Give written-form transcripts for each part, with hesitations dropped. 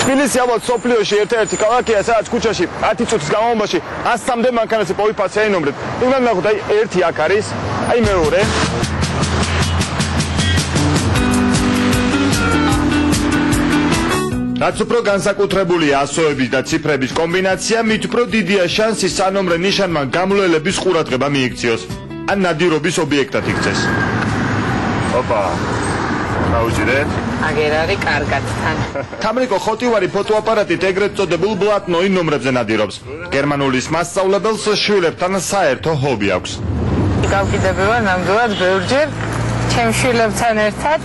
თბილისი ალბათ სოფლიოში ერთ-ერთი ქალაქია, სადაც ქუჩაში 10 წუთის განმავლობაში 103 მანქანაზე პოვიფაცია ენობრეთ. უნდა ნახოთ, აი ერთი აქ არის, აი მეორე. რაც უფრო განსაკუთრებულია ასოების და ციფრების კომბინაცია, მით უფრო დიდია შანსი სანომრე ნიშანმა გამლველების ყურადღება მიიქციოს, ან ნადირობის ობიექტად იქცეს. ოპა. აუჯერეთ. აგერ არის კარგად თან. თამრიკო ხოტივარი ფოტოაპარატით ეგრეთ წოდებულ ბლატნოი ნომრებზე ნადირობს. გერმანულის მასწავლებელს შვილებთან საერთო ჰობი აქვს. გავკიდები ვარ ნამდვილად ბევრჯერ ჩემ შვილებთან ერთად.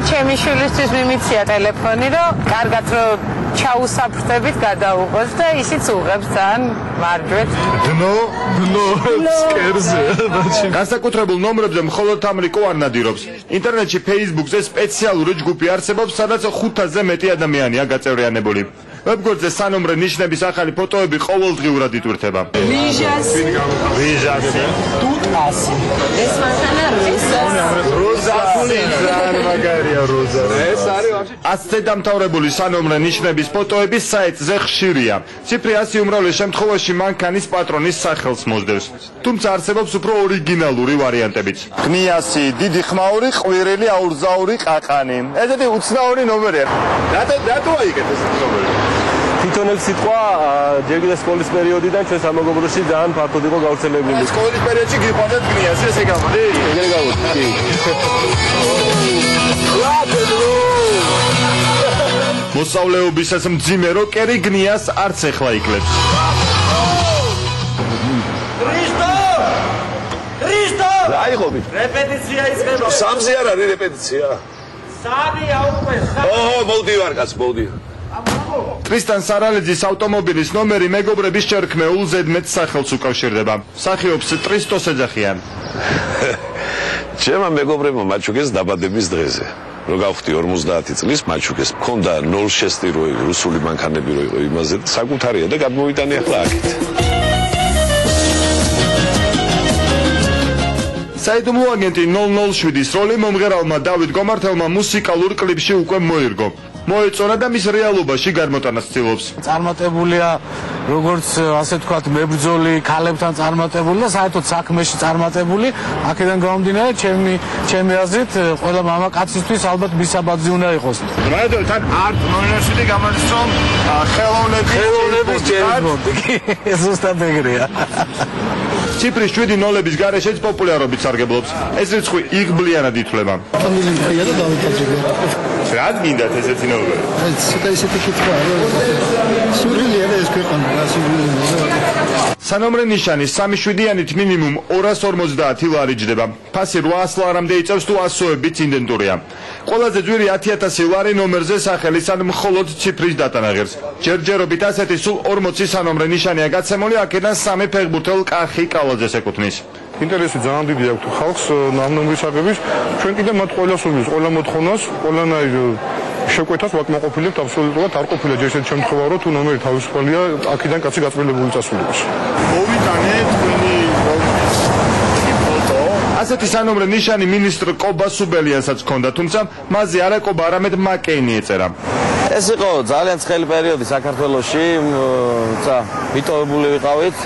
ჩემი შვილისთვის მიმიცია ტელეფონი, რომ კარგად რომ ჩაუსაფრთხდებით გადაუღოს და ისიც უღებს ძალიან მარჯვეთ. დნო სკერზე. განსაკუთრებულ ნომრებზე მხოლოდ თამრიკო არ ნადირობს. ინტერნეტში Facebook-ზე სპეციალური ჯგუფი არსებობს, სადაც 500-ზე მეტი ადამიანია გაწევრიანებული. ვებგვერდზე სანომრე ნიშნების ახალი ფოტოები ყოველდღიურად იტვირთება. ვიჟასი. ტუტასი. ეს მანქანა როზა. მაგარია როზა. ეს არის 100-ზე დამთავრებული სანომრე ნიშნების ფოტოები საიტზე ხშირია. ციფრი 100 უმრავლეს შემთხვევაში მანქანის პატრონის სახელს მოსდევს. თუმცა არსებობს უფრო ორიგინალური ვარიანტებიც. გნიასი, დიდი ხმაური, ყვირილი, აურზაური, ყაყანი. ესეთი უცნაური ნომერია. რატო აიგეთ ეს ნომერი? თვითონ ეს სიტყვა ჯერ კიდევ სკოლის პერიოდიდან ჩვენ სამეგობროში ძალიან ფართოდ იყო გავრცელებული. სკოლის პერიოდში გიყვარდათ გნიასი, ესე გამოდი? ეგრე გავუწევი. მოსწავლეობის ეს მძიმე როკერი გნიას არც ეხლა იკლებს. რისტო! აიღობი. რეპეტიცია იწყება. სამზე არ არის რეპეტიცია. სამია უკვე. მოვდივარ კაც, მოვდივარ. ტრისტან სარალეძის ავტომობილის ნომერი მეგობრების შერქმეულ ზედმეტ სახელს უკავშირდება. მსახიობს ტრისტოს ეძახიან. ჩემმა მეგობრებმა მაჩუგეს დაბადების დღეზე. რო გავხდი 50 წლის მაჩუგეს მქონდა 0 შეესტირო რუსული მანქანები რო იყო იმაზე საკუთარია და გადმოვიტანე ახლა აქეთ. საიდუმლო აგენტი 007-ის როლი მომღერალმა დავით გომართელმა მუსიკალურ კლიპში უკვე მოირგო. მოეწონა და მის რეალობაში გადმოტანას ცდილობს. წარმატებულია როგორც ასე ვთქვათ მებრძოლი ქალებთან წარმატებული და საერთოდ საქმეში წარმატებული. აქედან გამომდინარე ჩემი აზრით ყველა მამაკაცისთვის ალბათ მისაბაძი უნდა იყოს. მაგრამ თან არტ მონაშიდი გამოდის რომ ხელოვნების ჯერბოდი. ზუსტად ეგრეა. ციფრის 7 ნოლების გარეშეც პოპულარობით სარგებლობს. ეს რიცხვი იღბლიანად ითვლება. familia და დავიტაჯები. რა გინდათ ესეთი ნომერი? ესეთი კითხვა არა. სურვილია ეს ქვეყანა, რა სურვილია. სანომრე ნიშანი 3-7-იანით მინიმუმ 250 ლარი ჯდება. ფასი 800 ლარამდე იწევს თუ ასოებიც იდენტურია. ყველაზე ძვირი 10000 ლარი ნომერზე სახელის ან მხოლოდ ციფრის დატანაღებს. ჯერჯერობით ასეთი სულ 40 სანომრე ნიშანია გაცემული, აქედან 3 ფეხბურთელ კახი კალაძეს ეკუთვნის. ინტერესი ძალიან დიდი აქვს ხალხს ამ ნომრის აღების. ჩვენ კიდე მათ ყველას უბის, ყველა მოთხოვნას, ყველანაირ შეკვეთას ვაკმაყოფილებთ აბსოლუტურად არ ყოფილა ჯერ ესეთ შემთხვევა რომ თუ ნომერი თავისუფალია, აქედან კაცი გაწმენდებული წასულიყოს. მოვიტანეთ თქვენი ფოტო. ასეთი სანომრე ნიშანი მინისტრ კობა სუბელიასაც ჰქონდა, თუმცა მასზე არა კობა, არამედ მაკეინი ეწერა. ეს იყო ძალიან ცხელი პერიოდი საქართველოში, მიტოვებული ვიყავით.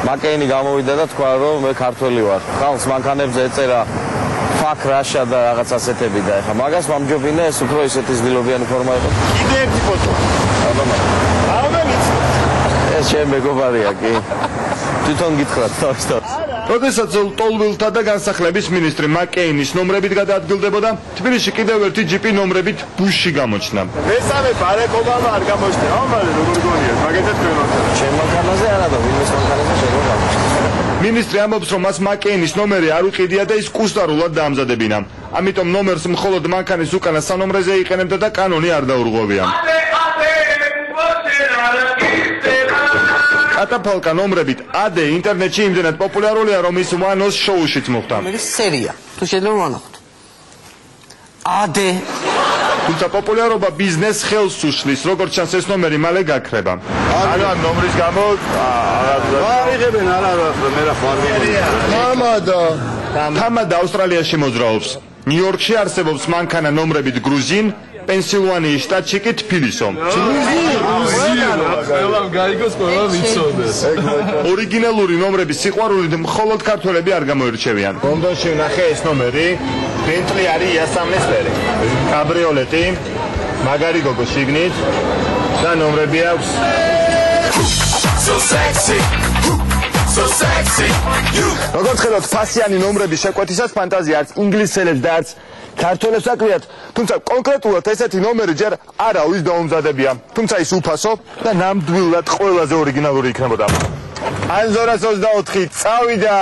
მაკეინი გამოვიდა და თქვა რომ მე ქართველი ვარ. ხალხს მანქანებზე ეწერა ფაქ რაშა და რაღაც ასეთები და ეხა მაგას ვამჯობინე ეს უფრო ისეთი ძილობიანი ფორმა იყო. კიდე ერთი ფოტო. ეს ჩემი მეგობარია კი. თვითონ გითხრათ თავისთავად. როდესაც ლტოლვილთა და განსახლების მინისტრი მაკეინის ნომრებით გადაადგილდებოდა, თბილისში კიდევ ერთი ჯიპი ნომრებით ბუში გამოჩნდა. მესამე ბარაკ ობამა არ გამოჩნდა. ამალე როგორ გონიათ, მაგეთად ქვემოთ. ჩემ მანქანაზე არა და ვინმეს მანქანაზე შეიძლება გამოჩნდა. მინისტრი ამბობს, რომ მას მაკეინის ნომერი არ უყიდია და ის კუსტარულად დაამზადებინა. ამიტომ ნომერს მხოლოდ მანქანის უკანა სანომრეზე იყენებდა და კანონი არ დაურღვევია. ატაფალკა ნომრებით AD ინტერნეტში იმდენად პოპულარულია, რომ ის One-Os შოუშიც მოხვდა. ეს სერია. თუ შეიძლება ვნახოთ. AD. თუმცა პოპულარობა ბიზნეს ხელს უშლის, როგორც ჩანს ეს ნომერი მალე გაქრება. ანუ ამ ნომრის გამო აიღებენ არა მე რა ხარ თამადა ავსტრალიაში მოძრაობს. ნიუ-იორკში არსებობს მანქანა ნომრებით გრუზინ, პენსილვანიის შტატში კი თბილისო. ყველამ გაიგოს, ყველამ იცოდეს. ორიგინალური ნომრების სიყვარულით მხოლოდ ქართველები არ გამოირჩევიან. ლონდონში ვნახე ეს ნომერი, ბენტლი არის იასამნისფერი. კაბრიოლეტი, მაგარი გოგო შიგნით და ნომრები აქვს. So sexy. So sexy. როგორც ხედავთ, ფასიანი ნომრების შეკვეთისას ფანტაზია არც ინგლისელებს და არც ქართველებს აკლიათ, თუმცა კონკრეტულად ესეთი ნომერი ჯერ არავის დაუმზადებია. თუმცა ის უფასო და ნამდვილად ყველაზე ორიგინალური იქნებოდა. ან 224 წავიდა.